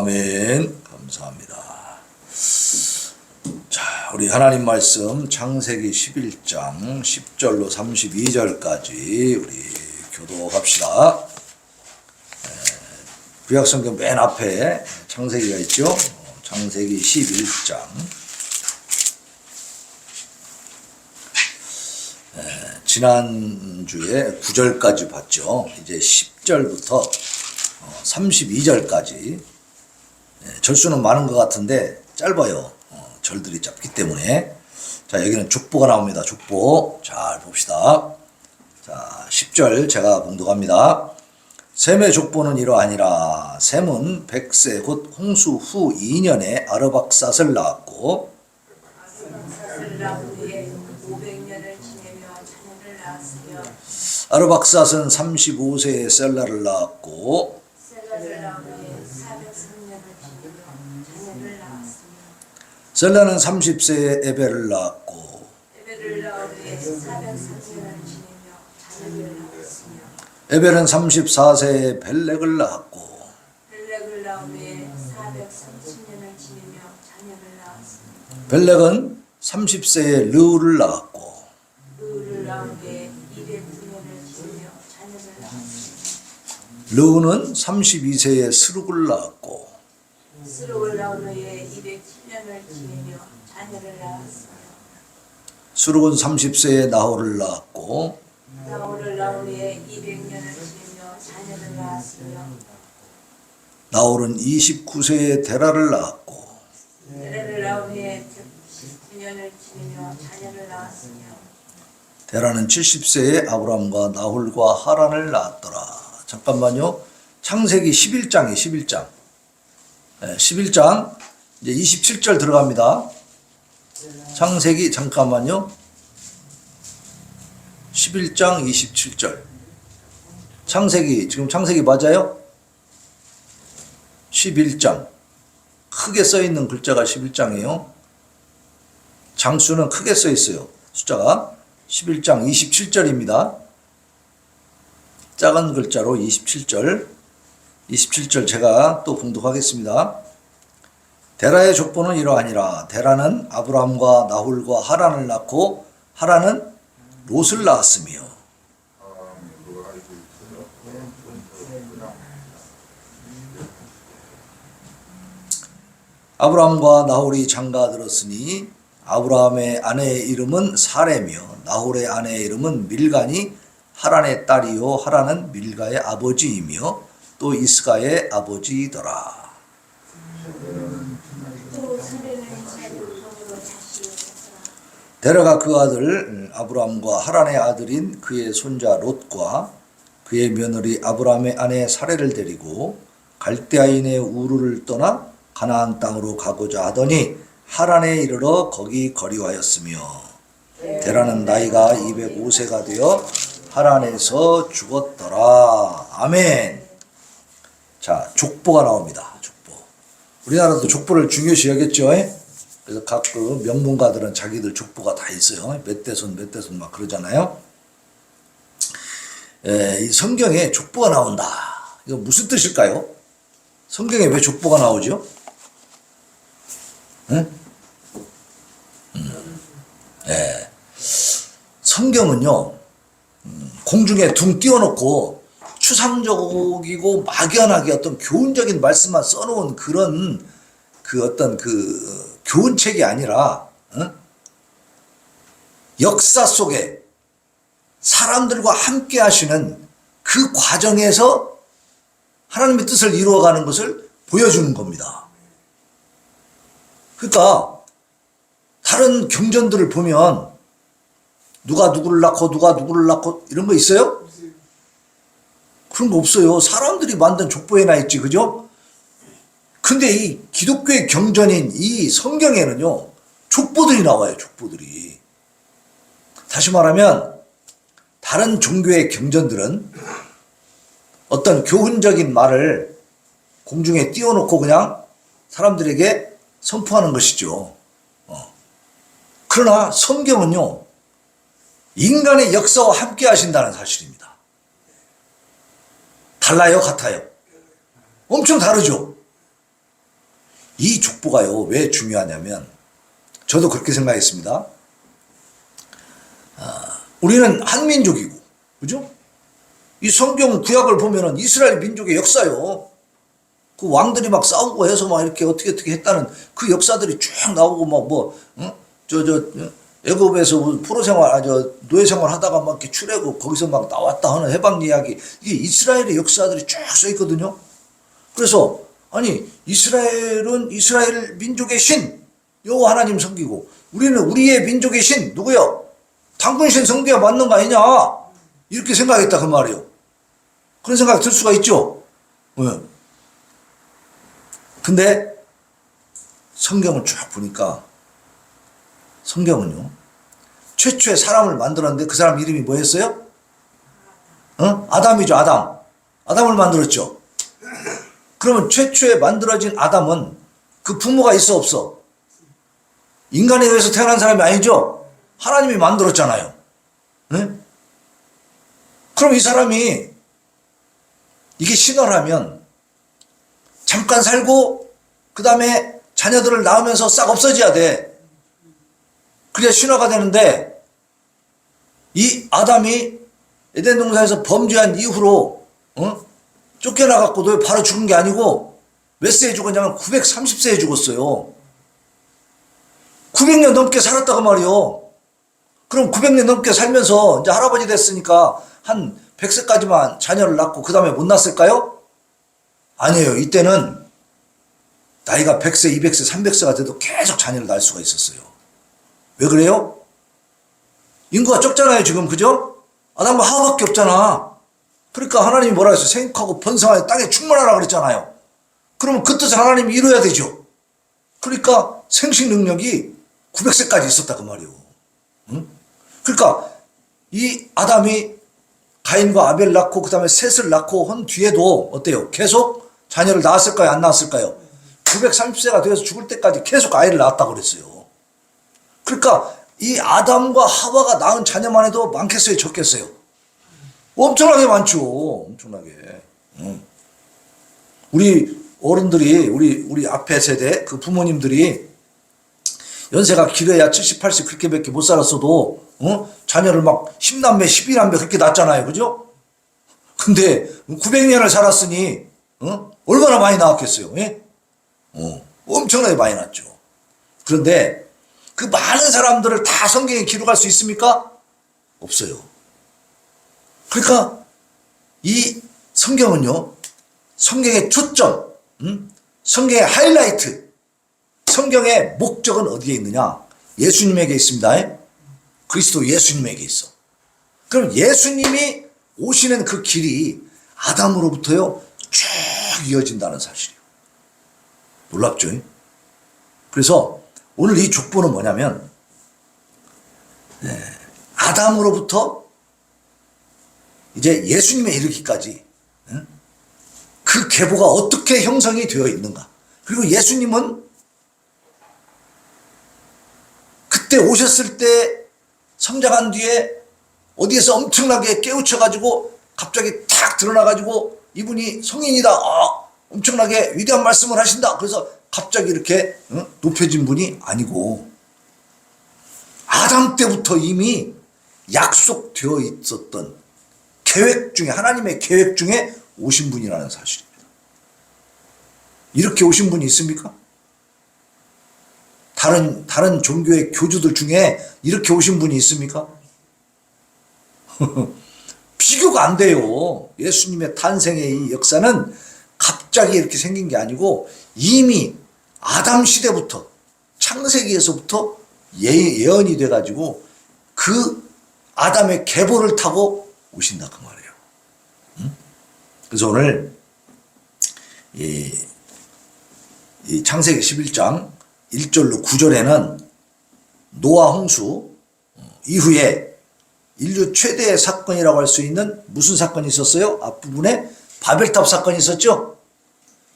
아멘. 감사합니다. 자, 우리 하나님 말씀 창세기 11장 10절로 32절까지 우리 교도합시다. 구약성경 맨 앞에 창세기가 있죠. 창세기 11장. 지난주에 9절까지 봤죠. 이제 10절부터 32절까지. 절수는 많은 것 같은데 짧아요. 절들이 짧기 때문에. 자, 여기는 족보가 나옵니다. 족보. 잘 봅시다. 자, 10절 제가 봉독합니다. 셈의 족보는 이러하니라. 셈은 100세 곧 홍수 후 2년에 아르박삿을 낳았고 아르박삿은 35세에 셀라를 낳았고 셀라는 30세에 에벨을 낳았고 에벨은 34세에 벨렉을 낳았고 벨렉은 30세에 르우를 낳았고 르우는 32세에 스룩을 낳았고 스룩은 30세에 나홀을 낳았고 나홀은 29세에 데라를 낳았고 데라는 70세에 아브람과 나홀과 하란을 낳았더라. 잠깐만요. 창세기 11장이에요. 11장. 11장 이제 27절 들어갑니다. 창세기 잠깐만요. 11장 27절. 창세기 지금 창세기 맞아요? 11장. 크게 써 있는 글자가 11장이에요. 장수는 크게 써 있어요. 숫자가 11장 27절입니다. 작은 글자로 27절. 27절 제가 또 봉독하겠습니다. 데라의 족보는 이러하니라. 데라는 아브람과 나홀과 하란을 낳고 하란은 롯을 낳았으며 아브람과 나홀이 장가 들었으니 아브라함의 아내의 이름은 사레며 나홀의 아내의 이름은 밀가니 하란의 딸이요 하란은 밀가의 아버지이며 또 이스가의 아버지이더라. 데라가 그 아들 아브람과 하란의 아들인 그의 손자 롯과 그의 며느리 아브람의 아내 사레를 데리고 갈대아인의 우르를 떠나 가나안 땅으로 가고자 하더니 하란에 이르러 거기 거류하였으며 데라는 나이가 205세가 되어 하란에서 죽었더라. 아멘. 자, 족보가 나옵니다. 족보. 우리나라도 족보를 중요시 여겼죠. 그래서 각 그 명문가들은 자기들 족보가 다 있어요. 몇 대손 몇 대손 막 그러잖아요. 이 성경에 족보가 나온다. 이거 무슨 뜻일까요? 성경에 왜 족보가 나오죠? 응? 성경은요, 공중에 둥 띄워놓고 추상적이고 막연하게 어떤 교훈적인 말씀만 써놓은 그런 그 어떤 그 교훈책이 아니라, 역사 속에 사람들과 함께 하시는 그 과정에서 하나님의 뜻을 이루어가는 것을 보여주는 겁니다. 그러니까 다른 경전들을 보면 누가 누구를 낳고 누가 누구를 낳고 이런 거 있어요? 그런 거 없어요. 사람들이 만든 족보에 나 있지, 그죠? 근데 이 기독교의 경전인 이 성경에는요, 족보들이 나와요, 족보들이. 다시 말하면 다른 종교의 경전들은 어떤 교훈적인 말을 공중에 띄워놓고 그냥 사람들에게 선포하는 것이죠. 그러나 성경은요, 인간의 역사와 함께 하신다는 사실입니다. 달라요, 같아요? 엄청 다르죠? 이 족보가요, 왜 중요하냐면, 저도 그렇게 생각했습니다. 우리는 한민족이고, 그죠? 이 성경 구약을 보면은 이스라엘 민족의 역사요. 그 왕들이 막 싸우고 해서 막 이렇게 어떻게 했다는 그 역사들이 쭉 나오고 막 뭐, 응? 애굽에서 포로 생활, 노예 생활 하다가 막 이렇게 출애굽 거기서 막 나왔다 하는 해방 이야기. 이게 이스라엘의 역사들이 쭉 써 있거든요. 그래서, 아니, 이스라엘은 이스라엘 민족의 신, 여호와 하나님 섬기고, 우리는 우리의 민족의 신, 누구요? 당군신 성대가 맞는 거 아니냐? 이렇게 생각했다, 그 말이요. 그런 생각이 들 수가 있죠? 네. 근데, 성경을 쭉 보니까, 성경은요, 최초의 사람을 만들었는데 그 사람 이름이 뭐였어요? 아담이죠, 아담. 아담을 만들었죠. 그러면 최초에 만들어진 아담은 그 부모가 있어, 없어? 인간에 의해서 태어난 사람이 아니죠? 하나님이 만들었잖아요. 네? 그럼 이 사람이 이게 신화라면 잠깐 살고 그 다음에 자녀들을 낳으면서 싹 없어져야 돼. 그래야 신화가 되는데 이 아담이 에덴 동산에서 범죄한 이후로 쫓겨나갖고도 바로 죽은 게 아니고 몇 세에 죽었냐면 930세에 죽었어요. 900년 넘게 살았다고 말이요. 그럼 900년 넘게 살면서 이제 할아버지 됐으니까 한 100세까지만 자녀를 낳고 그 다음에 못 낳았을까요? 아니에요. 이때는 나이가 100세, 200세, 300세가 돼도 계속 자녀를 낳을 수가 있었어요. 왜 그래요? 인구가 적잖아요, 지금. 그죠? 아담과 하와밖에 없잖아. 그러니까 하나님이 뭐라 했어요? 생육하고 번성하여 땅에 충만하라 그랬잖아요. 그러면 그 뜻을 하나님이 이루어야 되죠. 그러니까 생식 능력이 900세까지 있었다 그 말이에요. 응? 그러니까 이 아담이 가인과 아벨 낳고 그 다음에 셋을 낳고 한 뒤에도 어때요? 계속 자녀를 낳았을까요? 안 낳았을까요? 930세가 되어서 죽을 때까지 계속 아이를 낳았다고 그랬어요. 그러니까 이 아담과 하와가 낳은 자녀만 해도 많겠어요? 적겠어요? 엄청나게 많죠. 엄청나게. 우리 어른들이, 우리 앞에 세대, 그 부모님들이 연세가 길어야 70, 80 그렇게 밖에 못 살았어도, 자녀를 막 10남매, 12남매 그렇게 낳잖아요. 그죠? 근데 900년을 살았으니, 얼마나 많이 낳았겠어요? 예? 엄청나게 많이 낳았죠. 그런데 그 많은 사람들을 다 성경에 기록할 수 있습니까? 없어요. 그러니까 이 성경은요, 성경의 초점, 성경의 하이라이트, 성경의 목적은 어디에 있느냐? 예수님에게 있습니다. 그리스도 예수님에게 있어. 그럼 예수님이 오시는 그 길이 아담으로부터요 쭉 이어진다는 사실이에요. 놀랍죠? 그래서 오늘 이 족보는 뭐냐면 아담으로부터 이제 예수님에 이르기까지 그 계보가 어떻게 형성이 되어 있는가. 그리고 예수님은 그때 오셨을 때 성장한 뒤에 어디에서 엄청나게 깨우쳐가지고 갑자기 탁 드러나가지고 이분이 성인이다. 엄청나게 위대한 말씀을 하신다. 그래서 갑자기 이렇게 높여진 분이 아니고 아담 때부터 이미 약속되어 있었던 계획 중에, 하나님의 계획 중에 오신 분이라는 사실입니다. 이렇게 오신 분이 있습니까? 다른 종교의 교주들 중에 이렇게 오신 분이 있습니까? 비교가 안 돼요. 예수님의 탄생의 이 역사는 갑자기 이렇게 생긴 게 아니고 이미 아담 시대부터, 창세기에서부터 예언이 돼가지고 그 아담의 계보를 타고 오신다 그 말이에요. 그래서 오늘 이 창세기 11장 1절로 9절에는 노아 홍수 이후에 인류 최대의 사건이라고 할 수 있는 무슨 사건이 있었어요? 앞부분에 바벨탑 사건이 있었죠?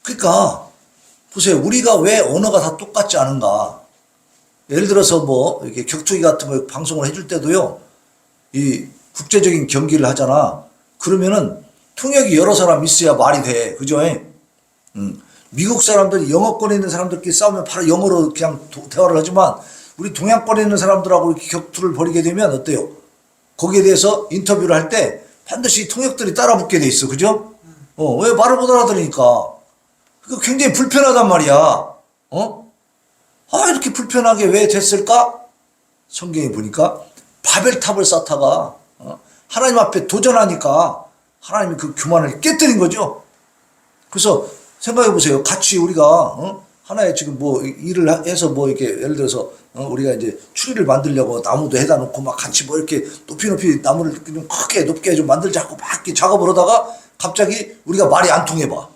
그러니까 보세요. 우리가 왜 언어가 다 똑같지 않은가? 예를 들어서 뭐 이렇게 격투기 같은 거 방송을 해줄 때도요. 이 국제적인 경기를 하잖아. 그러면은 통역이 여러 사람 있어야 말이 돼. 그죠? 미국 사람들이 영어권에 있는 사람들끼리 싸우면 바로 영어로 그냥 대화를 하지만 우리 동양권에 있는 사람들하고 이렇게 격투를 벌이게 되면 어때요? 거기에 대해서 인터뷰를 할 때 반드시 통역들이 따라 붙게 돼 있어. 그죠? 왜 말을 못 알아들으니까. 그러니까 굉장히 불편하단 말이야. 이렇게 불편하게 왜 됐을까? 성경에 보니까 바벨탑을 쌓다가 하나님 앞에 도전하니까 하나님이 그 교만을 깨뜨린 거죠. 그래서 생각해 보세요. 같이 우리가 하나의 지금 뭐 일을 해서 뭐 이렇게 예를 들어서 우리가 이제 추리를 만들려고 나무도 해다 놓고 막 같이 뭐 이렇게 높이 나무를 좀 크게 높게 좀 만들자고 막 이렇게 작업을 하다가 갑자기 우리가 말이 안 통해 봐.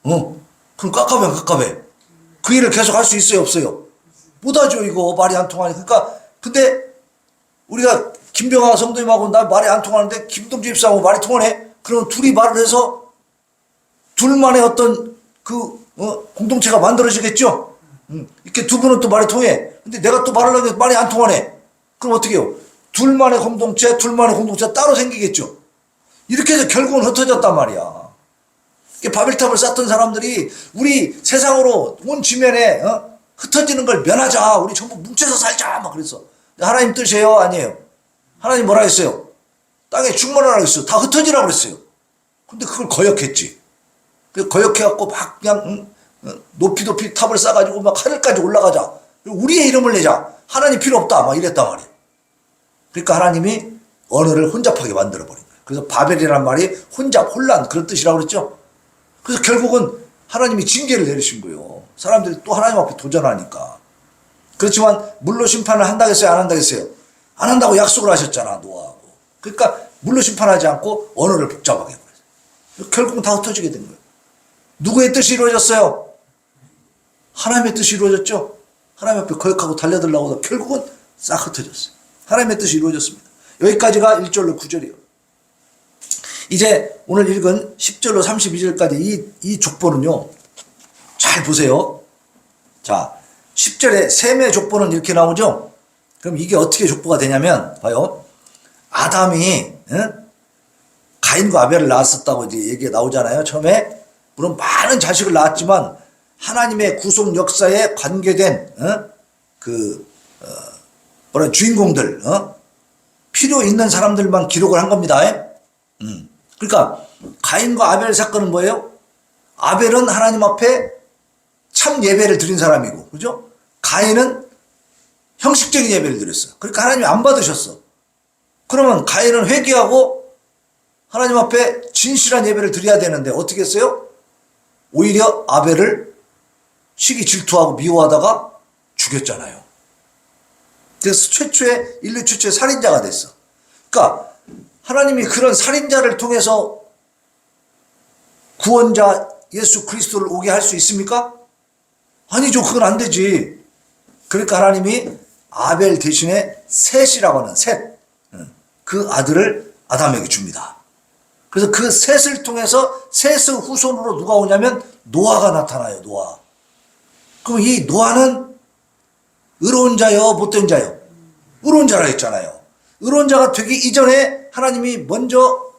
그럼 깝깝해. 그 일을 계속 할 수 있어요, 없어요? 못하죠, 이거. 말이 안 통하니까. 그러니까, 근데 우리가 김병하 성도님하고 나 말이 안 통하는데 김동주 집사하고 말이 통하네? 그러면 둘이 말을 해서 둘만의 어떤 공동체가 만들어지겠죠? 이렇게 두 분은 또 말이 통해. 근데 내가 또 말을 하는데 말이 안 통하네. 그럼 어떻게 해요? 둘만의 공동체 따로 생기겠죠? 이렇게 해서 결국은 흩어졌단 말이야. 바벨탑을 쌓던 사람들이 우리 세상으로 온 지면에 흩어지는 걸 면하자. 우리 전부 뭉쳐서 살자. 막 그랬어. 하나님 뜻이에요? 아니에요? 하나님 뭐라 했어요? 땅에 충만하라고 했어요. 다 흩어지라고 그랬어요. 근데 그걸 거역했지. 거역해갖고 막 그냥 높이 탑을 쌓아가지고 막 하늘까지 올라가자. 우리의 이름을 내자. 하나님 필요 없다. 막 이랬단 말이에요. 그러니까 하나님이 언어를 혼잡하게 만들어버린 거예요. 그래서 바벨이란 말이 혼잡, 혼란 그런 뜻이라고 그랬죠. 그래서 결국은 하나님이 징계를 내리신 거예요. 사람들이 또 하나님 앞에 도전하니까. 그렇지만 물로 심판을 한다겠어요? 안 한다겠어요? 안 한다고 약속을 하셨잖아, 노아하고. 그러니까 물로 심판하지 않고 언어를 복잡하게 해버렸어요. 결국은 다 흩어지게 된 거예요. 누구의 뜻이 이루어졌어요? 하나님의 뜻이 이루어졌죠? 하나님 앞에 거역하고 달려들라고 하다 결국은 싹 흩어졌어요. 하나님의 뜻이 이루어졌습니다. 여기까지가 1절로 9절이에요. 이제 오늘 읽은 10절로 32절까지 이 족보는요. 잘 보세요. 자, 10절에 셈의 족보는 이렇게 나오죠. 그럼 이게 어떻게 족보가 되냐면 봐요. 아담이 가인과 아벨을 낳았었다고 이제 얘기가 나오잖아요. 처음에 물론 많은 자식을 낳았지만 하나님의 구속 역사에 관계된 주인공들 필요 있는 사람들만 기록을 한 겁니다. 그러니까 가인과 아벨 사건은 뭐예요? 아벨은 하나님 앞에 참 예배를 드린 사람이고, 그죠? 가인은 형식적인 예배를 드렸어요. 그러니까 하나님이 안 받으셨어. 그러면 가인은 회개하고 하나님 앞에 진실한 예배를 드려야 되는데 어떻게 했어요? 오히려 아벨을 시기 질투하고 미워하다가 죽였잖아요. 그래서 인류 최초의 살인자가 됐어. 그러니까 하나님이 그런 살인자를 통해서 구원자 예수 그리스도를 오게 할 수 있습니까? 아니죠. 그건 안 되지. 그러니까 하나님이 아벨 대신에 셋이라고 하는 그 아들을 아담에게 줍니다. 그래서 그 셋을 통해서 셋의 후손으로 누가 오냐면 노아가 나타나요. 노아. 그럼 이 노아는 의로운 자요, 못된 자요? 의로운 자라 했잖아요. 의로운 자가 되기 이전에 하나님이 먼저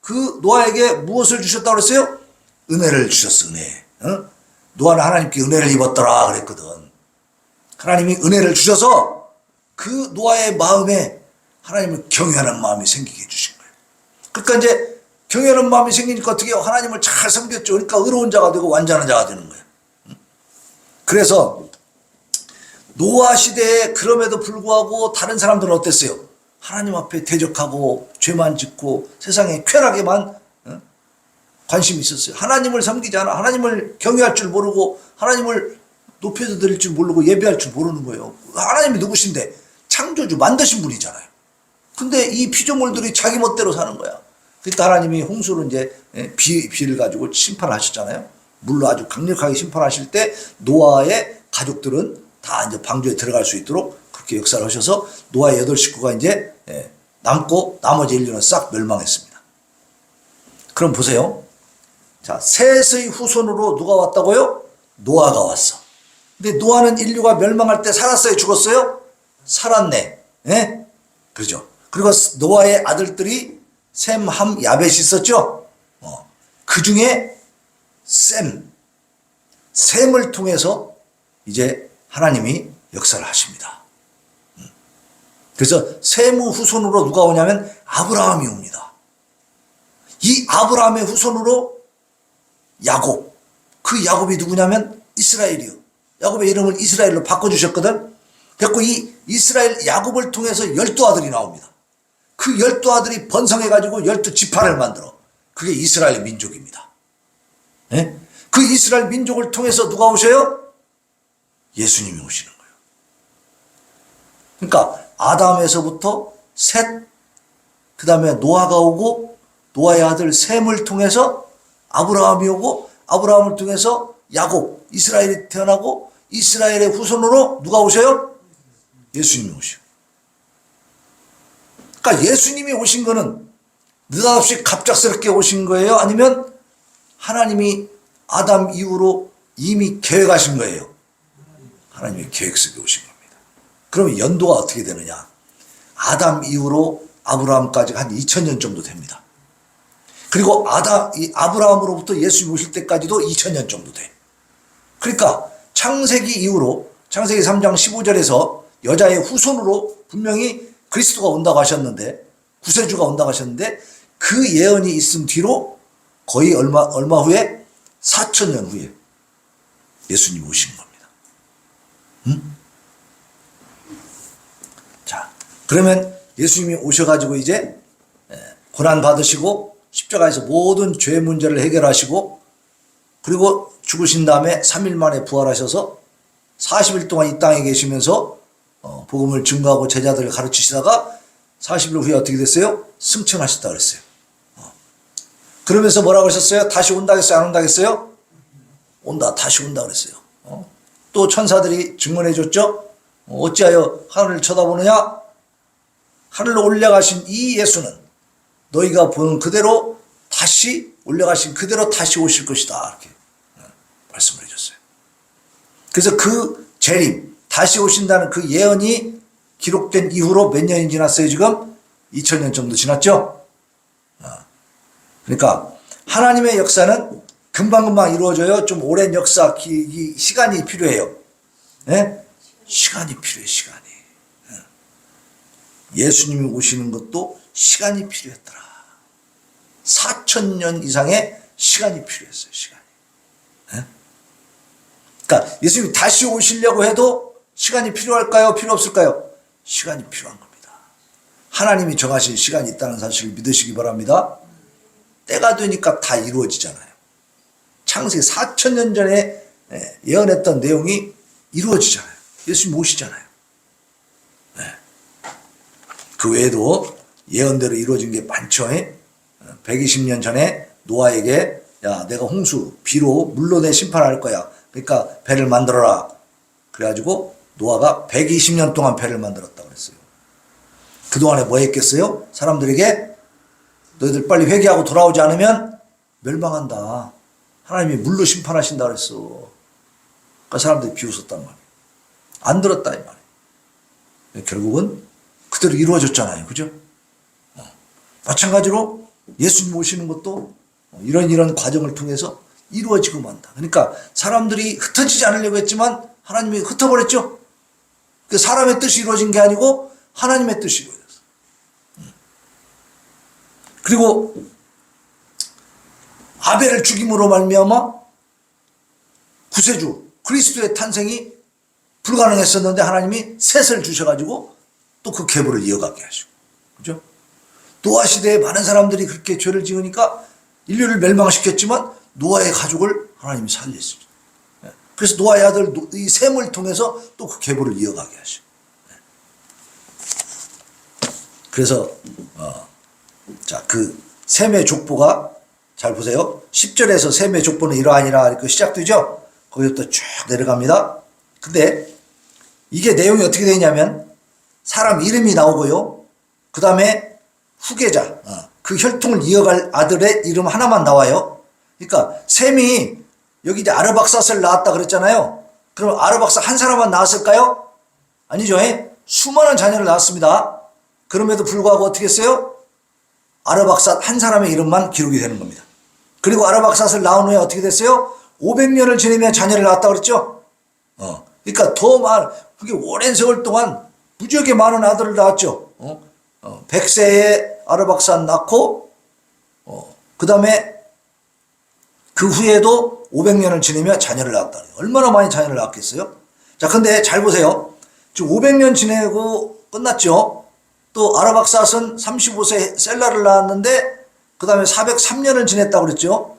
그 노아에게 무엇을 주셨다고 그랬어요? 은혜를 주셨어, 은혜. 노아는 하나님께 은혜를 입었더라 그랬거든. 하나님이 은혜를 주셔서 그 노아의 마음에 하나님을 경외하는 마음이 생기게 해주신 거예요. 그러니까 이제 경외하는 마음이 생기니까 어떻게 해요? 하나님을 잘 섬겼죠. 그러니까 의로운 자가 되고 완전한 자가 되는 거예요. 그래서 노아 시대에 그럼에도 불구하고 다른 사람들은 어땠어요? 하나님 앞에 대적하고 죄만 짓고 세상에 쾌락에만 관심이 있었어요. 하나님을 섬기지 않아. 하나님을 경외할 줄 모르고 하나님을 높여서 드릴 줄 모르고 예배할 줄 모르는 거예요. 하나님이 누구신데? 창조주 만드신 분이잖아요. 근데 이 피조물들이 자기 멋대로 사는 거야. 그러니까 하나님이 홍수로 이제 비를 가지고 심판하셨잖아요. 물로 아주 강력하게 심판하실 때 노아의 가족들은 다 이제 방주에 들어갈 수 있도록 그렇게 역사를 하셔서 노아의 8 식구가 이제 남고 나머지 인류는 싹 멸망했습니다. 그럼 보세요. 자, 셋의 후손으로 누가 왔다고요? 노아가 왔어. 근데 노아는 인류가 멸망할 때 살았어요? 죽었어요? 살았네. 예? 그죠? 그리고 노아의 아들들이 셈, 함, 야벳이 있었죠? 그 중에 셈, 셈을 통해서 이제 하나님이 역사를 하십니다. 그래서 셈의 후손으로 누가 오냐면 아브라함이 옵니다. 이 아브라함의 후손으로 야곱, 그 야곱이 누구냐면 이스라엘이요. 야곱의 이름을 이스라엘로 바꿔주셨거든. 그래서 이 이스라엘 야곱을 통해서 12아들이 나옵니다. 그 12아들이 번성해가지고 12지파를 만들어. 그게 이스라엘 민족입니다. 네? 그 이스라엘 민족을 통해서 누가 오셔요? 예수님이 오시는 거예요. 그러니까 아담에서부터 셋, 그 다음에 노아가 오고 노아의 아들 셈을 통해서 아브라함이 오고 아브라함을 통해서 야곱, 이스라엘이 태어나고 이스라엘의 후손으로 누가 오셔요? 예수님이 오셔요. 그러니까 예수님이 오신 거는 느닷없이 갑작스럽게 오신 거예요? 아니면 하나님이 아담 이후로 이미 계획하신 거예요? 하나님의 계획 속에 오신 겁니다. 그러면 연도가 어떻게 되느냐? 아담 이후로 아브라함까지 한 2000년 정도 됩니다. 그리고 아브라함으로부터 예수님 오실 때까지도 2000년 정도 돼. 그러니까 창세기 이후로 창세기 3장 15절에서 여자의 후손으로 분명히 그리스도가 온다고 하셨는데, 구세주가 온다고 하셨는데, 그 예언이 있은 뒤로 거의 얼마 후에 4000년 후에 예수님이 오신 겁니다. 응? 자, 그러면 예수님이 오셔가지고 이제 고난 받으시고 십자가에서 모든 죄 문제를 해결하시고, 그리고 죽으신 다음에 3일 만에 부활하셔서 40일 동안 이 땅에 계시면서 복음을 증거하고 제자들을 가르치시다가 40일 후에 어떻게 됐어요? 승천하셨다 그랬어요. 그러면서 뭐라고 하셨어요? 다시 온다 했어요? 안 온다 했어요? 온다, 다시 온다 그랬어요. 또 천사들이 증언해 줬죠? 어찌하여 하늘을 쳐다보느냐? 하늘로 올라가신 이 예수는 너희가 보는 그대로 다시 올라가신 그대로 다시 오실 것이다. 이렇게 말씀을 해줬어요. 그래서 그 재림, 다시 오신다는 그 예언이 기록된 이후로 몇 년이 지났어요? 지금 2000년 정도 지났죠? 그러니까 하나님의 역사는 금방금방 이루어져요. 좀 오랜 역사, 시간이 필요해요. 네? 시간이 필요해, 시간이. 예수님이 오시는 것도 시간이 필요했더라. 4000년 이상의 시간이 필요했어요, 시간이. 네? 그러니까 예수님이 다시 오시려고 해도 시간이 필요할까요? 필요 없을까요? 시간이 필요한 겁니다. 하나님이 정하신 시간이 있다는 사실을 믿으시기 바랍니다. 때가 되니까 다 이루어지잖아요. 창세기 4000년 전에 예언했던 내용이 이루어지잖아요. 예수님 오시잖아요. 네. 그 외에도 예언대로 이루어진 게 많죠. 120년 전에 노아에게 야, 내가 홍수, 비로 물로 내 심판할 거야. 그러니까 배를 만들어라. 그래가지고 노아가 120년 동안 배를 만들었다고 그랬어요. 그동안에 뭐 했겠어요? 사람들에게 너희들 빨리 회개하고 돌아오지 않으면 멸망한다. 하나님이 물로 심판하신다 그랬어. 그러니까 사람들이 비웃었단 말이에요. 안 들었다 이 말이에요. 결국은 그대로 이루어졌잖아요. 그죠? 마찬가지로 예수님 오시는 것도 이런 과정을 통해서 이루어지고 만다. 그러니까 사람들이 흩어지지 않으려고 했지만 하나님이 흩어버렸죠. 그 사람의 뜻이 이루어진 게 아니고 하나님의 뜻이 이루어졌어. 그리고 아벨을 죽임으로 말미암아 구세주 그리스도의 탄생이 불가능했었는데 하나님이 셋을 주셔가지고 또 그 계보를 이어가게 하시고, 그죠? 노아 시대에 많은 사람들이 그렇게 죄를 지으니까 인류를 멸망시켰지만 노아의 가족을 하나님이 살렸습니다. 그래서 노아의 아들 이 셈을 통해서 또 그 계보를 이어가게 하시고. 그래서 자, 그 셈의 족보가 잘 보세요. 10절에서 셈의 족보는 이러하니라 이렇게 시작되죠. 거기부터 쭉 내려갑니다. 근데 이게 내용이 어떻게 되냐면 사람 이름이 나오고요. 그 다음에 후계자, 그 혈통을 이어갈 아들의 이름 하나만 나와요. 그러니까 셈이 여기 이제 아르박삿을 낳았다 그랬잖아요. 그럼 아르박삿 한 사람만 낳았을까요? 아니죠. 수많은 자녀를 낳았습니다. 그럼에도 불구하고 어떻게 했어요? 아르박삿 한 사람의 이름만 기록이 되는 겁니다. 그리고 아르박삿을 낳은 후에 어떻게 됐어요? 500년을 지내며 자녀를 낳았다 그랬죠? 그러니까 그게 오랜 세월 동안 무지하게 많은 아들을 낳았죠. 100세에 아르박산 낳고, 그 다음에 그 후에도 500년을 지내며 자녀를 낳았다. 얼마나 많이 자녀를 낳았겠어요? 자, 근데 잘 보세요. 지금 500년 지내고 끝났죠. 또 아르박삿은 35세 셀라를 낳았는데 그 다음에 403년을 지냈다고 그랬죠.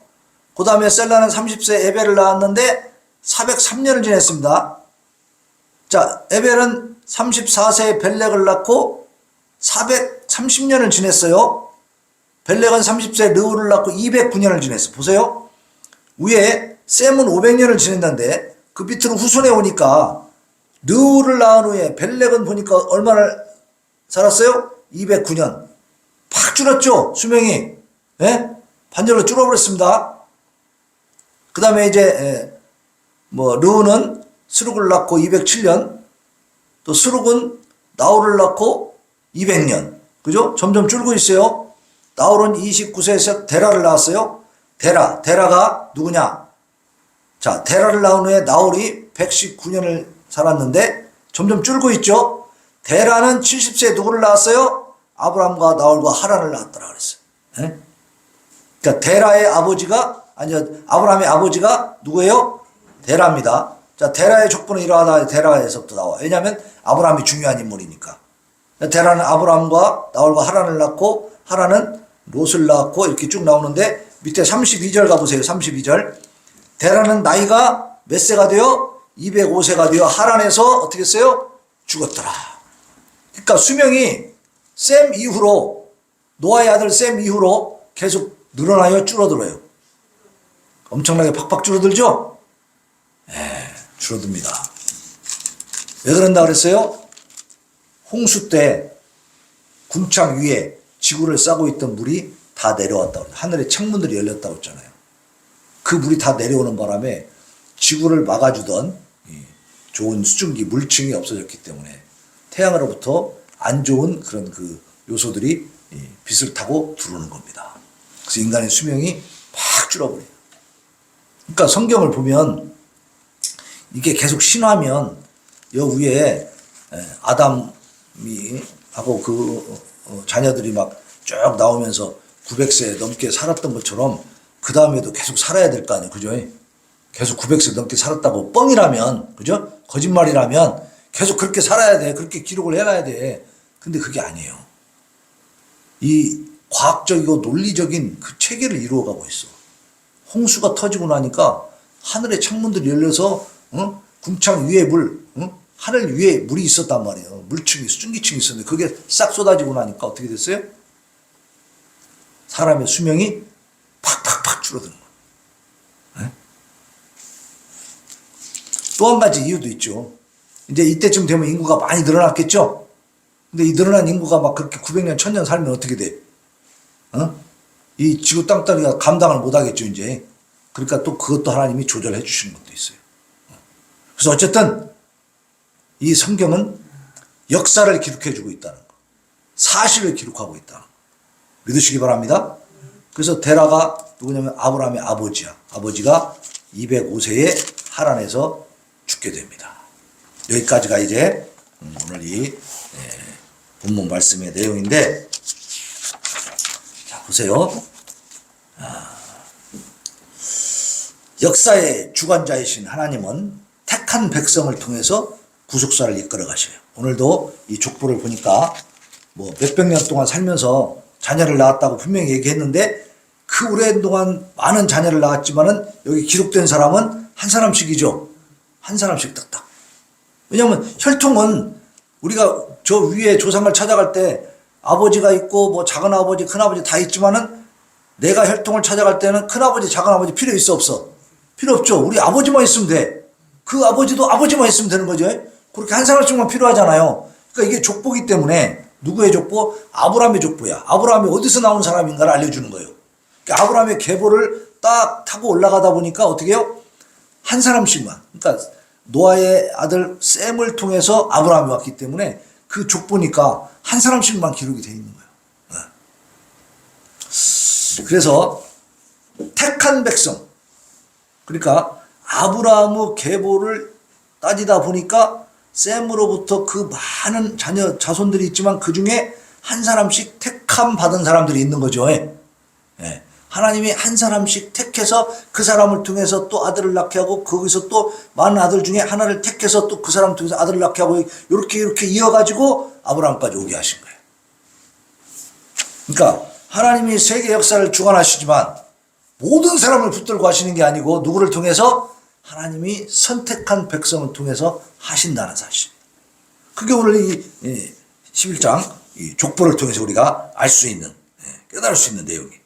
그 다음에 셀라는 30세 에벨을 낳았는데 403년을 지냈습니다. 자, 에벨은 34세에 벨렉을 낳고 430년을 지냈어요. 벨렉은 30세에 르우를 낳고 209년을 지냈어. 보세요. 위에 셈은 500년을 지낸다는데 그 밑으로 후손에 오니까 르우를 낳은 후에 벨렉은 보니까 얼마나 살았어요? 209년. 팍 줄었죠, 수명이. 예? 반절로 줄어버렸습니다. 그 다음에 이제 르우는 스룩을 낳고 207년, 또 스룩은 나홀을 낳고 200년. 그죠? 점점 줄고 있어요. 나홀은 29세에서 데라를 낳았어요. 데라가 누구냐? 자, 데라를 낳은 후에 나홀이 119년을 살았는데 점점 줄고 있죠. 데라는 70세에 누구를 낳았어요? 아브람과 나홀과 하란을 낳았더라 그랬어요. 예? 그러니까 데라의 아버지가, 아브람의 아버지가 누구예요? 데라입니다. 자, 데라의 족보는 이러하다. 데라에서부터 나와. 왜냐하면 아브람이 중요한 인물이니까. 데라는 아브람과 나홀과 하란을 낳고, 하란은 롯을 낳고, 이렇게 쭉 나오는데 밑에 32절 가보세요. 32절. 데라는 나이가 몇 세가 되어? 205세가 되어 하란에서 어떻게 했어요? 죽었더라. 그러니까 수명이 셈 이후로, 노아의 아들 셈 이후로 계속 늘어나요? 줄어들어요? 엄청나게 팍팍 줄어들죠? 줄어듭니다. 왜 그런다 그랬어요? 홍수 때 궁창 위에 지구를 싸고 있던 물이 다 내려왔다고, 하늘의 창문들이 열렸다고 했잖아요. 그 물이 다 내려오는 바람에 지구를 막아주던 좋은 수증기, 물층이 없어졌기 때문에 태양으로부터 안 좋은 그런 그 요소들이 빛을 타고 들어오는 겁니다. 그래서 인간의 수명이 팍 줄어버려요. 그러니까 성경을 보면 이게 계속 신화면 여 위에 아담이 하고 그 자녀들이 막 쭉 나오면서 900세 넘게 살았던 것처럼 그 다음에도 계속 살아야 될 거 아니에요. 그죠? 계속 900세 넘게 살았다고 뻥이라면, 그죠? 거짓말이라면 계속 그렇게 살아야 돼. 그렇게 기록을 해놔야 돼. 근데 그게 아니에요. 이 과학적이고 논리적인 그 체계를 이루어가고 있어. 홍수가 터지고 나니까 하늘의 창문들이 열려서 궁창 위에 물, 하늘 위에 물이 있었단 말이에요. 물층이, 수증기층이 있었는데 그게 싹 쏟아지고 나니까 어떻게 됐어요? 사람의 수명이 팍팍팍 줄어드는 거예요. 또 한 가지 이유도 있죠. 이제 이때쯤 되면 인구가 많이 늘어났겠죠? 근데 이 늘어난 인구가 막 그렇게 900년, 1000년 살면 어떻게 돼? 이 지구 땅덩이가 감당을 못 하겠죠, 이제. 그러니까 또 그것도 하나님이 조절해 주시는 것도 있어요. 그래서 어쨌든 이 성경은 역사를 기록해 주고 있다는 거. 사실을 기록하고 있다는 거. 믿으시기 바랍니다. 그래서 데라가 누구냐면 아브라함의 아버지야. 아버지가 205세에 하란에서 죽게 됩니다. 여기까지가 이제 오늘 이 본문 말씀의 내용인데, 자 보세요. 역사의 주관자이신 하나님은 택한 백성을 통해서 구속사를 이끌어 가셔요. 오늘도 이 족보를 보니까 뭐 몇백 년 동안 살면서 자녀를 낳았다고 분명히 얘기했는데 그 오랜 동안 많은 자녀를 낳았지만은 여기 기록된 사람은 한 사람씩이죠. 한 사람씩 딱딱. 왜냐하면 혈통은 우리가 저 위에 조상을 찾아갈 때 아버지가 있고 뭐 작은 아버지, 큰 아버지 다 있지만은 내가 혈통을 찾아갈 때는 큰 아버지, 작은 아버지 필요 있어 없어? 필요 없죠. 우리 아버지만 있으면 돼. 그 아버지도 아버지만 있으면 되는 거죠. 그렇게 한 사람씩만 필요하잖아요. 그러니까 이게 족보기 때문에 누구의 족보? 아브라함의 족보야. 아브라함이 어디서 나온 사람인가를 알려주는 거예요. 그러니까 아브라함의 계보를 딱 타고 올라가다 보니까 어떻게 해요? 한 사람씩만. 그러니까 노아의 아들 셈을 통해서 아브라함이 왔기 때문에 그 족보니까 한 사람씩만 기록이 되어 있는 거예요. 그래서 택한 백성, 그러니까 아브라함의 계보를 따지다 보니까 셈으로부터 그 많은 자손들이 있지만 그 중에 한 사람씩 택함 받은 사람들이 있는 거죠. 예. 하나님이 한 사람씩 택해서 그 사람을 통해서 또 아들을 낳게 하고 거기서 또 많은 아들 중에 하나를 택해서 또 그 사람을 통해서 아들을 낳게 하고 이렇게 이어가지고 아브라함까지 오게 하신 거예요. 그러니까 하나님이 세계 역사를 주관하시지만 모든 사람을 붙들고 하시는 게 아니고 누구를 통해서 하나님이 선택한 백성을 통해서 하신다는 사실입니다. 그게 오늘 이 11장 이 족보를 통해서 우리가 알 수 있는, 깨달을 수 있는 내용이에요.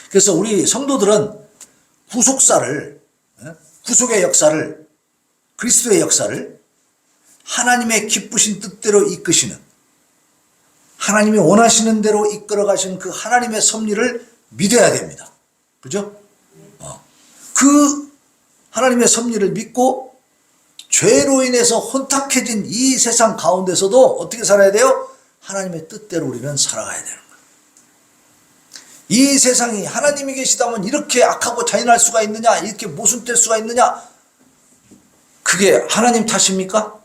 그래서 우리 성도들은 구속사를, 구속의 역사를, 그리스도의 역사를 하나님의 기쁘신 뜻대로 이끄시는, 하나님이 원하시는 대로 이끌어 가시는 그 하나님의 섭리를 믿어야 됩니다. 그죠? 그 하나님의 섭리를 믿고 죄로 인해서 혼탁해진 이 세상 가운데서도 어떻게 살아야 돼요? 하나님의 뜻대로 우리는 살아가야 되는 거예요. 이 세상이 하나님이 계시다면 이렇게 악하고 잔인할 수가 있느냐? 이렇게 모순될 수가 있느냐? 그게 하나님 탓입니까?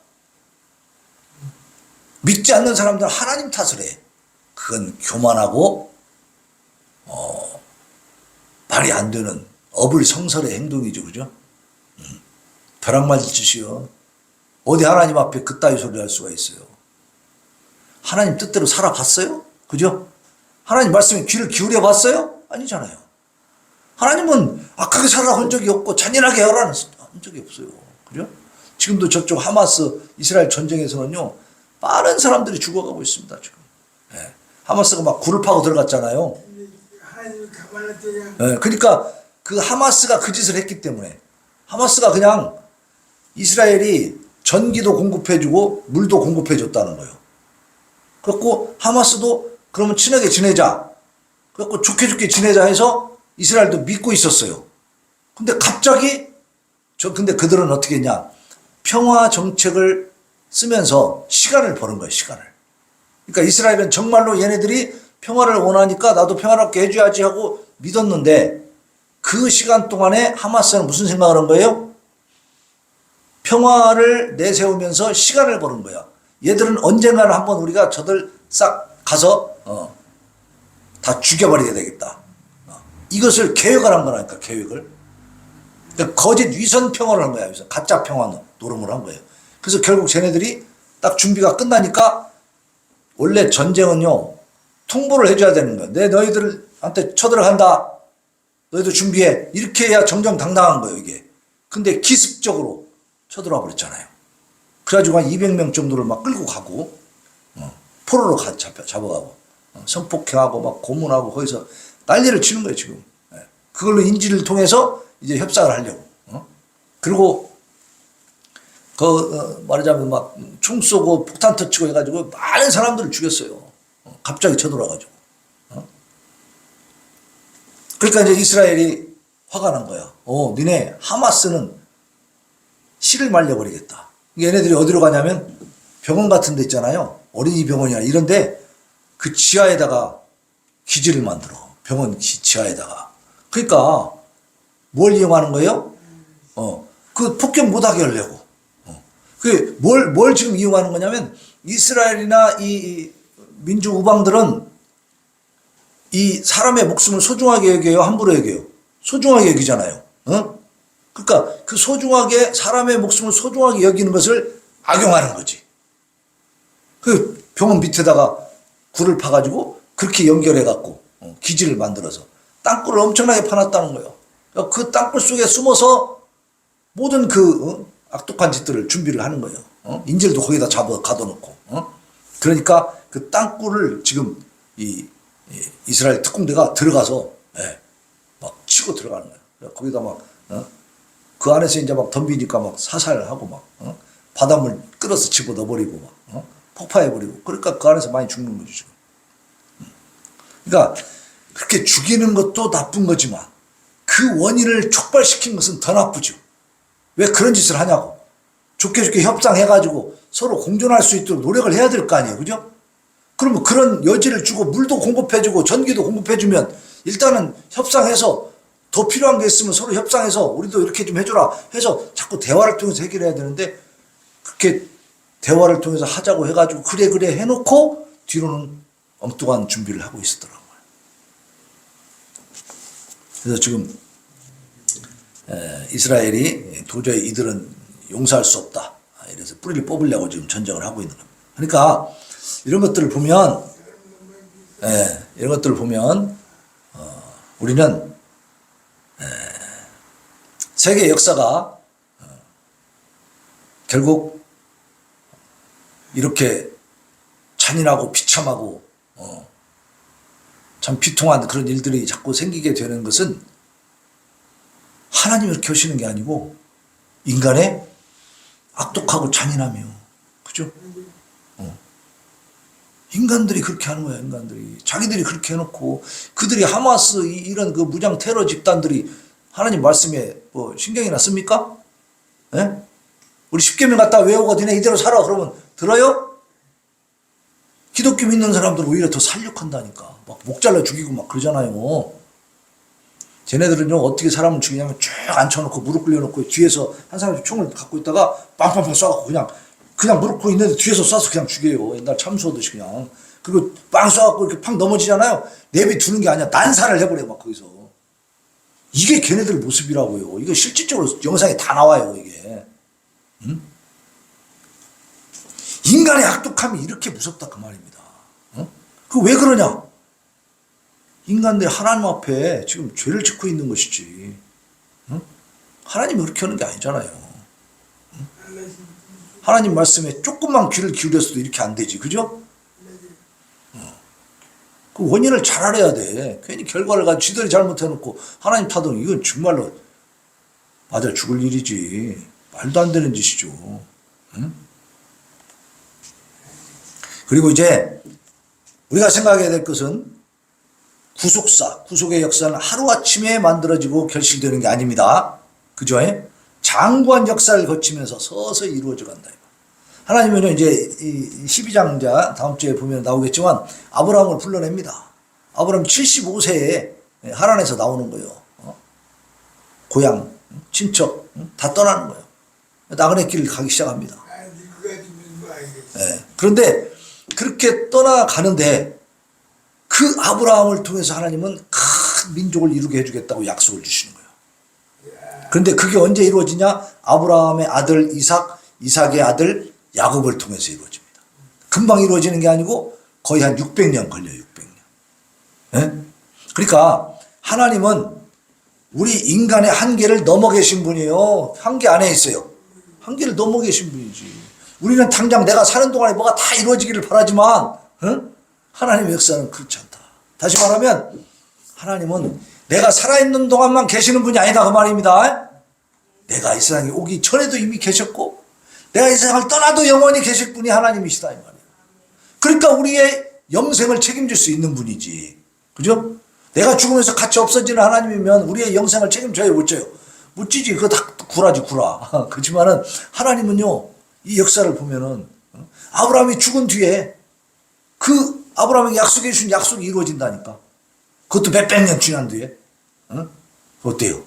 믿지 않는 사람들은 하나님 탓을 해. 그건 교만하고 말이 안 되는 어불성설의 행동이죠. 그죠? 벼락 맞을 짓이요. 어디 하나님 앞에 그따위 소리 할 수가 있어요. 하나님 뜻대로 살아봤어요? 그죠? 하나님 말씀에 귀를 기울여 봤어요? 아니잖아요. 하나님은 악하게 살아라 한 적이 없고 잔인하게 하라는 한 적이 없어요. 그죠? 지금도 저쪽 하마스 이스라엘 전쟁에서는요, 많은 사람들이 죽어가고 있습니다. 지금. 하마스가 막 굴을 파고 들어갔잖아요. 그러니까 그 하마스가 그 짓을 했기 때문에 하마스가 그냥 이스라엘이 전기도 공급해주고 물도 공급해줬다는 거예요. 그래갖고 하마스도 그러면 친하게 지내자. 그래갖고 좋게 지내자 해서 이스라엘도 믿고 있었어요. 근데 갑자기 근데 그들은 어떻게 했냐? 평화 정책을 쓰면서 시간을 버는 거예요. 시간을. 그러니까 이스라엘은 정말로 얘네들이 평화를 원하니까 나도 평화롭게 해줘야지 하고 믿었는데 그 시간 동안에 하마스는 무슨 생각을 한 거예요? 평화를 내세우면서 시간을 버는 거야. 얘들은 언젠가는 한번 우리가 저들 싹 가서 다 죽여버려야 되겠다. 이것을 계획을 한 거라니까. 계획을. 그러니까 거짓 위선 평화를 한 거야. 위선. 가짜 평화 노름을 한 거예요. 그래서 결국 쟤네들이 딱 준비가 끝나니까 원래 전쟁은요, 통보를 해줘야 되는 거야. 너희들한테 쳐들어간다. 너희도 준비해. 이렇게 해야 정정당당한 거예요, 이게. 근데 기습적으로 쳐들어와 버렸잖아요. 그래가지고 한 200명 정도를 막 끌고 가고, 포로로 잡아가고, 성폭행하고 막 고문하고 거기서 난리를 치는 거예요, 지금. 그걸로 인지를 통해서 이제 협상을 하려고. 그리고 말하자면 막 총 쏘고 폭탄 터치고 해가지고 많은 사람들을 죽였어요. 갑자기 쳐들어와가지고. 그러니까 이제 이스라엘이 화가 난 거야. 니네 하마스는 씨를 말려버리겠다. 얘네들이 어디로 가냐면 병원 같은 데 있잖아요. 어린이 병원이나 이런데 그 지하에다가 기지를 만들어. 병원 지하에다가. 그러니까 뭘 이용하는 거예요? 그 폭격 못하게 하려고. 뭘 지금 이용하는 거냐면 이스라엘이나 이 민주 우방들은 이 사람의 목숨을 소중하게 여겨요? 함부로 여겨요? 소중하게 여기잖아요. 그러니까 그 소중하게 사람의 목숨을 소중하게 여기는 것을 악용하는 거지. 그 병원 밑에다가 굴을 파가지고 그렇게 연결해갖고 기지를 만들어서 땅굴을 엄청나게 파놨다는 거예요. 그 땅굴 속에 숨어서 모든 악독한 짓들을 준비를 하는 거예요. 인질도 거기다 가둬놓고. 그러니까 그 땅굴을 지금 이스라엘 특공대가 들어가서 막 치고 들어가는 거예요. 거기다 막 그 안에서 이제 막 덤비니까 막 사살하고 막 바닷물 끌어서 집어넣어버리고 막 폭파해버리고. 그러니까 그 안에서 많이 죽는 거죠 지금. 그러니까 그렇게 죽이는 것도 나쁜 거지만 그 원인을 촉발시킨 것은 더 나쁘죠. 왜 그런 짓을 하냐고. 좋게 협상해가지고 서로 공존할 수 있도록 노력을 해야 될 거 아니에요. 그죠? 그러면 그런 여지를 주고 물도 공급해주고 전기도 공급해주면 일단은 협상해서 더 필요한 게 있으면 서로 협상해서 우리도 이렇게 좀 해줘라 해서 자꾸 대화를 통해서 해결해야 되는데, 그렇게 대화를 통해서 하자고 해가지고 그래 해놓고 뒤로는 엉뚱한 준비를 하고 있었더라고요. 그래서 지금 이스라엘이 도저히 이들은 용서할 수 없다, 이래서 뿌리를 뽑으려고 지금 전쟁을 하고 있는 겁니다. 그러니까 이런 것들을 보면, 이런 것들을 보면 우리는 세계 역사가 결국 이렇게 잔인하고 비참하고 참 비통한 그런 일들이 자꾸 생기게 되는 것은 하나님이 이렇게 하시는 게 아니고 인간의 악독하고 잔인함이요. 그죠? 인간들이 그렇게 하는 거야. 인간들이 자기들이 그렇게 해놓고, 그들이 하마스 이런 그 무장 테러 집단들이 하나님 말씀에 뭐 신경이나 씁니까? 예? 우리 10계명 갖다 외우고 니네 이대로 살아 그러면 들어요? 기독교 믿는 사람들은 오히려 더 살육한다니까. 막 목 잘라 죽이고 막 그러잖아요. 쟤네들은요, 어떻게 사람을 죽이냐면 쭉 앉혀놓고 무릎 꿇려놓고 뒤에서 한 사람이 총을 갖고 있다가 빵빵빵 쏴갖고 그냥 무릎 꿇고 있는데 뒤에서 쏴서 그냥 죽여요. 옛날 참수하듯이 그냥. 그리고 빵 쏴갖고 이렇게 팍 넘어지잖아요. 내비 두는 게 아니야. 난사를 해버려, 막 거기서. 이게 걔네들 모습이라고요. 이거 실질적으로 영상에 다 나와요, 이게. 응? 인간의 악독함이 이렇게 무섭다, 그 말입니다. 응? 그 왜 그러냐? 인간들이 하나님 앞에 지금 죄를 짓고 있는 것이지. 응? 하나님이 그렇게 하는 게 아니잖아요. 응? 하나님 말씀에 조금만 귀를 기울였어도 이렇게 안 되지. 그죠? 그 원인을 잘 알아야 돼. 괜히 결과를 가지고 지들이 잘못해놓고 하나님 타동, 이건 정말로 맞아 죽을 일이지. 말도 안 되는 짓이죠. 응? 그리고 이제 우리가 생각해야 될 것은 구속의 역사는 하루아침에 만들어지고 결실되는 게 아닙니다. 그죠? 장구한 역사를 거치면서 서서히 이루어져 간다. 하나님은 이제 이 12장자 다음 주에 보면 나오겠지만 아브라함을 불러냅니다. 아브라함 75세에 하란에서 나오는 거예요. 고향, 친척 다 떠나는 거예요. 나그네 길을 가기 시작합니다. 그런데 그렇게 떠나가는데 그 아브라함을 통해서 하나님은 큰 민족을 이루게 해주겠다고 약속을 주시는 거예요. 그런데 그게 언제 이루어지냐? 아브라함의 아들 이삭의 아들 야곱을 통해서 이루어집니다. 금방 이루어지는 게 아니고 거의 한 600년 걸려요. 600년. 그러니까 하나님은 우리 인간의 한계를 넘어 계신 분이에요. 한계 안에 있어요. 한계를 넘어 계신 분이지. 우리는 당장 내가 사는 동안에 뭐가 다 이루어지기를 바라지만 하나님의 역사는 그렇지 않다. 다시 말하면 하나님은 내가 살아있는 동안만 계시는 분이 아니다, 그 말입니다. 내가 이 세상에 오기 전에도 이미 계셨고 내가 이 세상을 떠나도 영원히 계실 분이 하나님이시다, 이 말이에요. 그러니까 우리의 영생을 책임질 수 있는 분이지. 그죠? 내가 죽으면서 같이 없어지는 하나님이면 우리의 영생을 책임져요, 못 져요? 못 지지. 그거 다 구라지, 구라. 그렇지만은 하나님은요, 이 역사를 보면은 아브라함이 죽은 뒤에 그 아브라함에게 약속해 주신 약속이 이루어진다니까. 그것도 몇백 년 지난 뒤에. 어때요?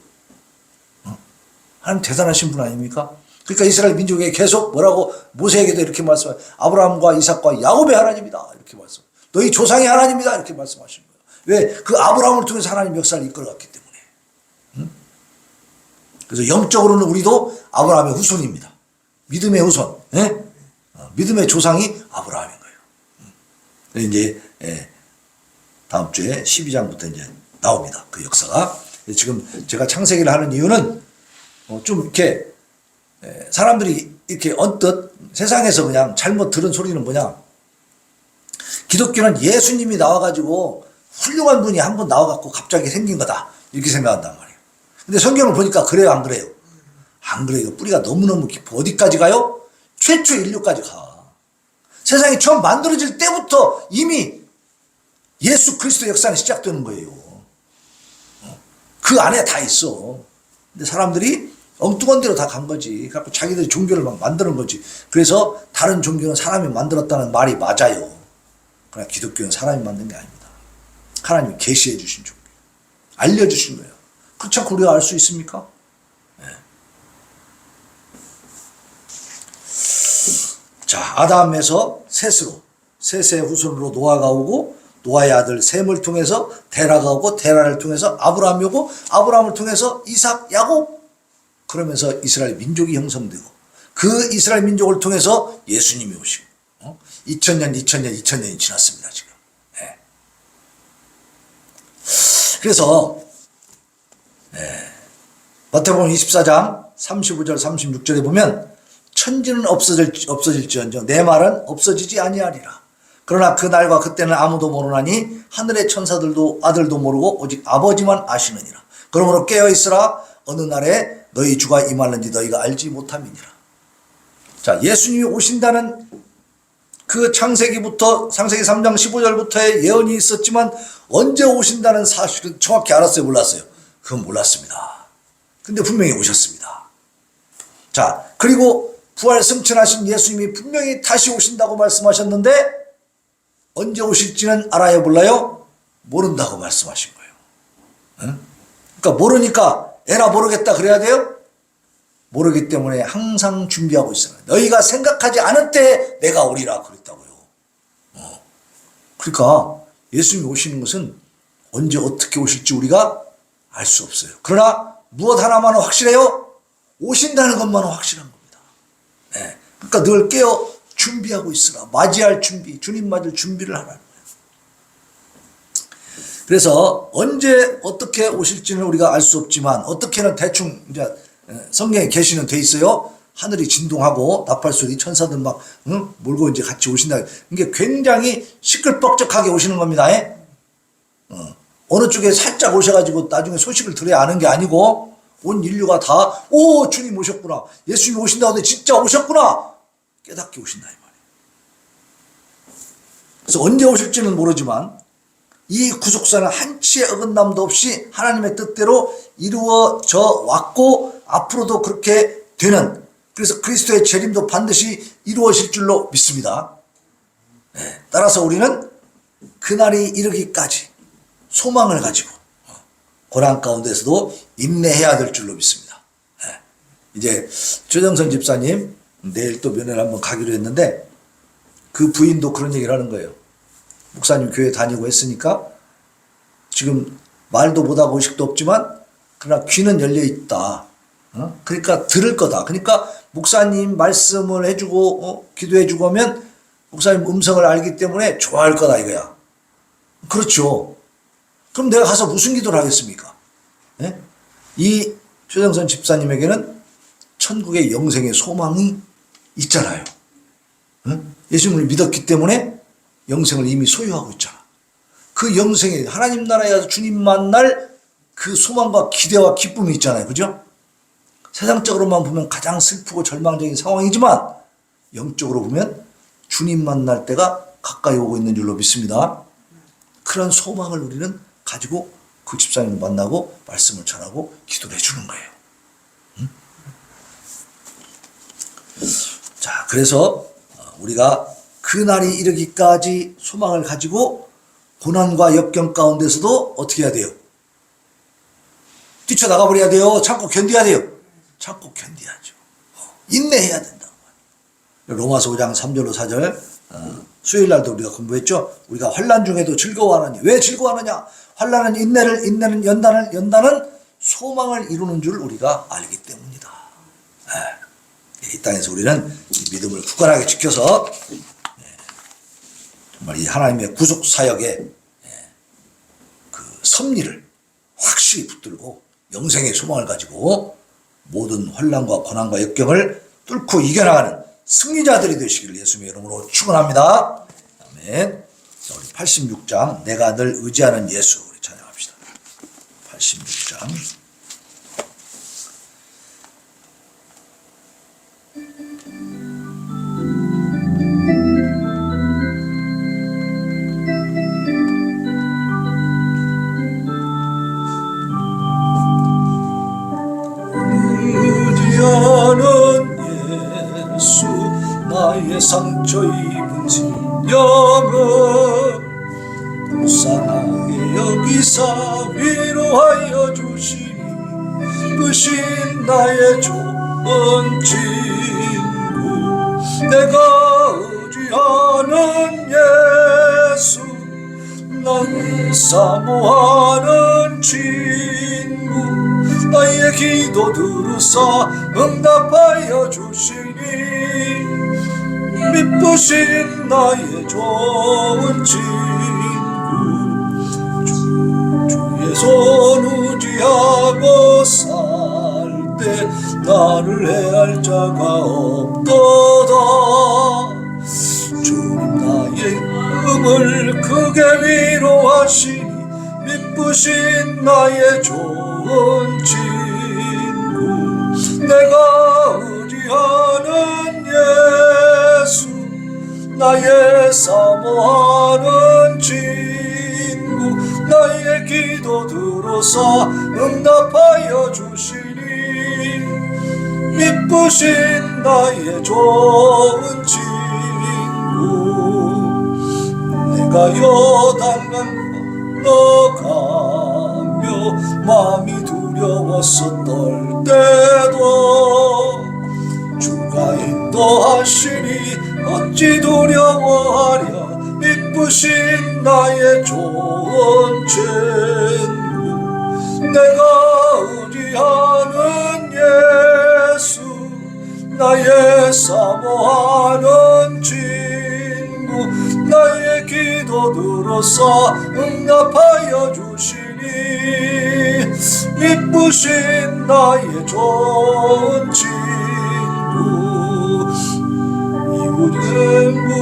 하나님 대단하신 분 아닙니까? 그러니까 이스라엘 민족에게 계속 뭐라고 모세에게도 이렇게 말씀하세요. 아브라함과 이삭과 야곱의 하나님이다, 이렇게 말씀. 너희 조상의 하나님이다, 이렇게 말씀하시는 거예요. 왜? 그 아브라함을 통해서 하나님 역사를 이끌어갔기 때문에. 그래서 영적으로는 우리도 아브라함의 후손입니다. 믿음의 후손. 믿음의 조상이 아브라함인 거예요. 이제 다음 주에 12장부터 이제 나옵니다. 그 역사가. 지금 제가 창세기를 하는 이유는 좀 이렇게 사람들이 이렇게 언뜻 세상에서 그냥 잘못 들은 소리는 뭐냐? 기독교는 예수님이 나와가지고 훌륭한 분이 한 분 나와갖고 갑자기 생긴 거다, 이렇게 생각한단 말이에요. 근데 성경을 보니까 그래요, 안 그래요? 안 그래요. 뿌리가 너무너무 깊어. 어디까지 가요? 최초 인류까지 가. 세상이 처음 만들어질 때부터 이미 예수 그리스도 역사는 시작되는 거예요. 그 안에 다 있어. 근데 사람들이 엉뚱한 데로 다 간 거지. 그래서 자기들이 종교를 막 만드는 거지. 그래서 다른 종교는 사람이 만들었다는 말이 맞아요. 그러나 기독교는 사람이 만든 게 아닙니다. 하나님이 계시해 주신 종교, 알려주신 거예요. 그렇지 않고 우리가 알 수 있습니까? 자, 아담에서 셋으로, 셋의 후손으로 노아가 오고, 노아의 아들 셈을 통해서 데라가 오고, 데라를 통해서 아브라함이 오고, 아브라함을 통해서 이삭, 야곱, 그러면서 이스라엘 민족이 형성되고, 그 이스라엘 민족을 통해서 예수님이 오시고, 2000년이 지났습니다, 지금. 네. 그래서 마태복음 24장 35절 36절에 보면 천지는 없어질지언정 내 말은 없어지지 아니하리라. 그러나 그 날과 그때는 아무도 모르나니 하늘의 천사들도 아들도 모르고 오직 아버지만 아시느니라. 그러므로 깨어있으라. 어느 날에 너희 주가 임하는지 너희가 알지 못함이니라. 자, 예수님이 오신다는 그 창세기 3장 15절부터의 예언이 있었지만 언제 오신다는 사실은 정확히 알았어요, 몰랐어요? 그건 몰랐습니다. 근데 분명히 오셨습니다. 자, 그리고 부활 승천하신 예수님이 분명히 다시 오신다고 말씀하셨는데 언제 오실지는 알아요, 몰라요? 모른다고 말씀하신 거예요. 응? 그러니까 모르니까 에라 모르겠다 그래야 돼요? 모르기 때문에 항상 준비하고 있어요. 너희가 생각하지 않을 때 내가 오리라 그랬다고요. 그러니까 예수님이 오시는 것은 언제 어떻게 오실지 우리가 알 수 없어요. 그러나 무엇 하나만은 확실해요? 오신다는 것만은 확실한 겁니다. 네. 그러니까 늘 깨어 준비하고 있으라. 맞이할 준비, 주님 맞을 준비를 하라는 거예요. 그래서 언제 어떻게 오실지는 우리가 알 수 없지만 어떻게는 대충 이제 성경에 계시는 돼 있어요. 하늘이 진동하고 나팔소리 천사들 막 몰고 이제 같이 오신다. 이게 굉장히 시끌벅적하게 오시는 겁니다. 어느 쪽에 살짝 오셔가지고 나중에 소식을 들어야 아는 게 아니고 온 인류가 다 오 주님 오셨구나. 예수님이 오신다고 하는데 진짜 오셨구나. 깨닫게 오신다 이 말이에요. 그래서 언제 오실지는 모르지만 이 구속사는 한치의 어긋남도 없이 하나님의 뜻대로 이루어져 왔고 앞으로도 그렇게 되는, 그래서 그리스도의 재림도 반드시 이루어질 줄로 믿습니다. 네. 따라서 우리는 그날이 이르기까지 소망을 가지고 고난 가운데서도 인내해야 될 줄로 믿습니다. 네. 이제 최정선 집사님 내일 또 면회를 한번 가기로 했는데 그 부인도 그런 얘기를 하는 거예요. 목사님 교회 다니고 했으니까 지금 말도 못하고 의식도 없지만 그러나 귀는 열려 있다. 그러니까 들을 거다. 그러니까 목사님 말씀을 해주고 기도해주고 하면 목사님 음성을 알기 때문에 좋아할 거다 이거야. 그렇죠. 그럼 내가 가서 무슨 기도를 하겠습니까? 네? 이 최정선 집사님에게는 천국의 영생의 소망이 있잖아요. 예수님을 믿었기 때문에 영생을 이미 소유하고 있잖아. 그 영생에 하나님 나라에 가서 주님 만날 그 소망과 기대와 기쁨이 있잖아요. 그죠? 세상적으로만 보면 가장 슬프고 절망적인 상황이지만 영적으로 보면 주님 만날 때가 가까이 오고 있는 줄로 믿습니다. 그런 소망을 우리는 가지고 그 집사님을 만나고 말씀을 전하고 기도를 해주는 거예요. 자, 그래서 우리가 그날이 이르기까지 소망을 가지고 고난과 역경 가운데서도 어떻게 해야 돼요? 뛰쳐나가 버려야 돼요? 참고 견뎌야 돼요? 참고 견뎌야죠. 인내해야 된다고 말이에요. 로마서 5장 3절로 4절 수요일 날도 우리가 공부했죠. 우리가 환난 중에도 즐거워하느니. 왜 즐거워하느냐? 환난은 인내를, 인내는 연단을, 연단은 소망을 이루는 줄 우리가 알기 때문이다. 이 땅에서 우리는 이 믿음을 굳건하게 지켜서 정말 이 하나님의 구속 사역의 그 섭리를 확실히 붙들고 영생의 소망을 가지고 모든 환난과 고난과 역경을 뚫고 이겨나가는 승리자들이 되시기를 예수님의 이름으로 축원합니다. 아멘. 자, 우리 86장 내가 늘 의지하는 예수 우리 찬양합시다. 86장. 나의 상처 입은 진영은 불쌍하게 여기사 위로하여 주시니 이쁘신 나의 좋은 친구, 내가 의지하는 예수, 나를 사모하는 친구, 나의 기도 들으사 응답하여 주시니 이쁘신 나의 좋은 친구, 주의 손 의지하고 살 때 나를 해할 자가 없도다. 주님 나의 음을 크게 위로하시니 이쁘신 나의 좋은 친구, 내가 의지하는 예수, 나의 사모하는 친구, 나의 기도 들어서 응답하여 주시니 이쁘신 나의 좋은 친구, 내가 요단강 건너가며 마음이 두려웠었던 때도 주가 인도하시니 어찌 두려워하랴. 이쁘신 나의 좋은 친구, 내가 의지하는 예수, 나의 사모하는 친구, 나의 기도 들어서 응답하여 주시니 이쁘신 나의 좋은 친구, 이웃은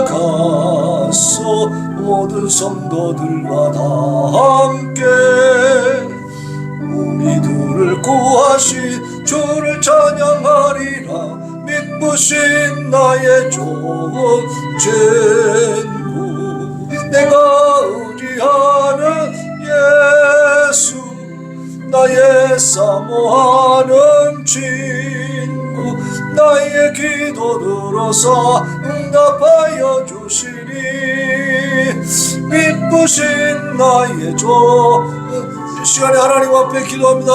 가서 모든 성도들과 다 함께 우리들을 구하신 주를 찬양하리라. 이쁘신 나의 좋은 친구, 내가 의지하는 예수, 나의 사모하는 친구, 나의 기도 들어서 응답하여 주시니 이쁘신 나의 좋은. 이 시간에 하나님 앞에 기도합니다.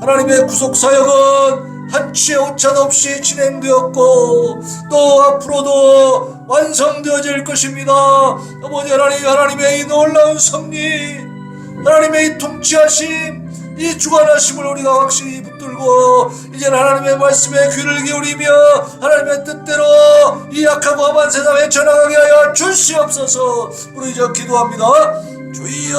하나님의 구속사역은 한치의 오차도 없이 진행되었고 또 앞으로도 완성되어질 것입니다. 아버지 하나님의 이 놀라운 섭리, 하나님의 이 통치하심, 이 주관하심을 우리가 확실히 붙들고 이제는 하나님의 말씀에 귀를 기울이며 하나님의 뜻대로 이 약하고 험한 세상에 전하게 하여 주시옵소서. 우리 이제 기도합니다. 주여